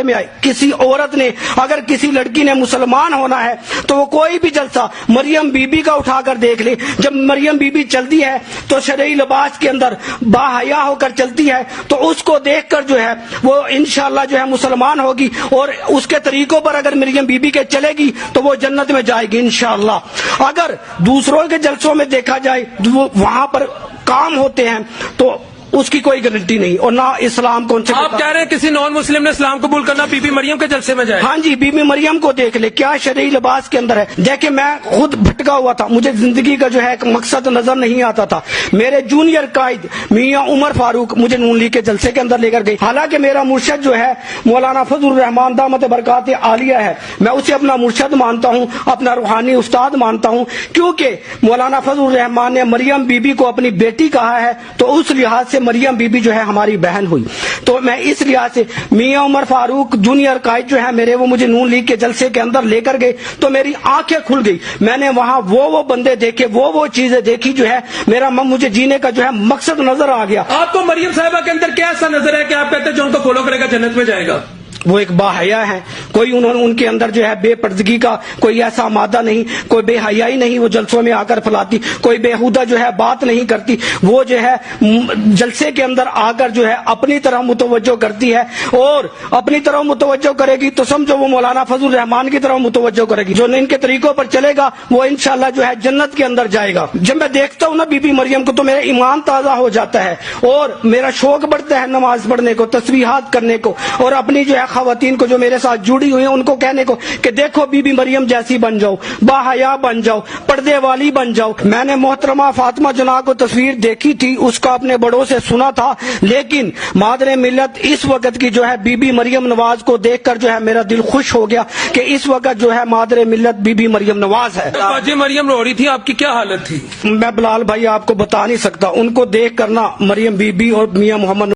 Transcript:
میں آئے. کسی عورت نے اگر کسی لڑکی نے مسلمان ہونا ہے تو وہ کوئی بھی جلسہ مریم بی بی کا اٹھا کر دیکھ لے. جب مریم بی بی چلتی ہے تو شرعی لباس کے اندر باحیا ہو کر چلتی ہے, تو اس کو دیکھ کر جو ہے وہ انشاءاللہ جو ہے مسلمان ہوگی, اور اس کے طریقوں پر اگر مریم بی بی کے چلے گی تو وہ جنت میں جائے گی انشاءاللہ. اگر دوسروں کے جلسوں میں دیکھا جائے وہاں پر کام ہوتے ہیں تو اس کی کوئی گارنٹی نہیں, اور نہ اسلام کو ان سے. آپ کہہ رہے ہیں کسی نان مسلم نے اسلام قبول کرنا بی بی مریم کے جلسے میں جائے؟ ہاں جی, بی بی مریم کو دیکھ لے کیا شرعی لباس کے اندر ہے. دیکھیں میں خود بھٹکا ہوا تھا, مجھے زندگی کا جو ہے ایک مقصد نظر نہیں آتا تھا. میرے جونیئر قائد میاں عمر فاروق مجھے نون لیگ کے جلسے کے اندر لے کر گئی. حالانکہ میرا مرشد جو ہے مولانا فضل الرحمان دامت برکات عالیہ ہے, میں اسے اپنا مرشد مانتا ہوں, اپنا روحانی استاد مانتا ہوں, کیونکہ مولانا فضل الرحمان نے مریم بی بی کو اپنی بیٹی کہا ہے, تو اس لحاظ سے مریم بی بی جو ہے ہماری بہن ہوئی. تو میں اس لحاظ سے میاں عمر فاروق جونیئر قائد جو ہے میرے, وہ مجھے نون لیگ کے جلسے کے اندر لے کر گئے تو میری آنکھیں کھل گئی. میں نے وہاں وہ بندے دیکھے, وہ چیزیں دیکھی, جو ہے میرا مجھے جینے کا جو ہے مقصد نظر آ گیا. آپ کو مریم صاحبہ کے اندر کیا ایسا نظر ہے کہ آپ کہتے ہیں جو ان کو فالو کرے گا جنت میں جائے گا؟ وہ ایک باحیا ہے, کوئی ان کے اندر جو ہے بے پردگی کا کوئی ایسا مادہ نہیں, کوئی بے حیائی نہیں وہ جلسوں میں آ کر پھیلاتی, کوئی بےہودہ جو ہے بات نہیں کرتی. وہ جو ہے جلسے کے اندر آ کر جو ہے اپنی طرح متوجہ کرتی ہے, اور اپنی طرح متوجہ کرے گی تو سمجھو وہ مولانا فضل الرحمان کی طرح متوجہ کرے گی. جو ان کے طریقوں پر چلے گا وہ انشاءاللہ جو ہے جنت کے اندر جائے گا. جب میں دیکھتا ہوں نا بی بی مریم کو تو میرا ایمان تازہ ہو جاتا ہے, اور میرا شوق بڑھتا ہے نماز پڑھنے کو, تسبیحات کرنے کو, اور اپنی جو ہے خواتین کو جو میرے ساتھ جڑی ہوئی ہیں ان کو کہنے کو کہ دیکھو بی بی مریم جیسی بن جاؤ, باحیا بن جاؤ, پردے والی بن جاؤ. میں نے محترمہ فاطمہ جناح کو تصویر دیکھی تھی, اس کا اپنے بڑوں سے سنا تھا, لیکن مادر ملت اس وقت کی جو ہے بی بی مریم نواز کو دیکھ کر جو ہے میرا دل خوش ہو گیا کہ اس وقت جو ہے مادر ملت بی بی مریم نواز ہے. باجی مریم رو رہی تھی, آپ کی کیا حالت تھی؟ میں بلال بھائی آپ کو بتا نہیں سکتا, ان کو دیکھ کر نا مریم بی بی اور میاں محمد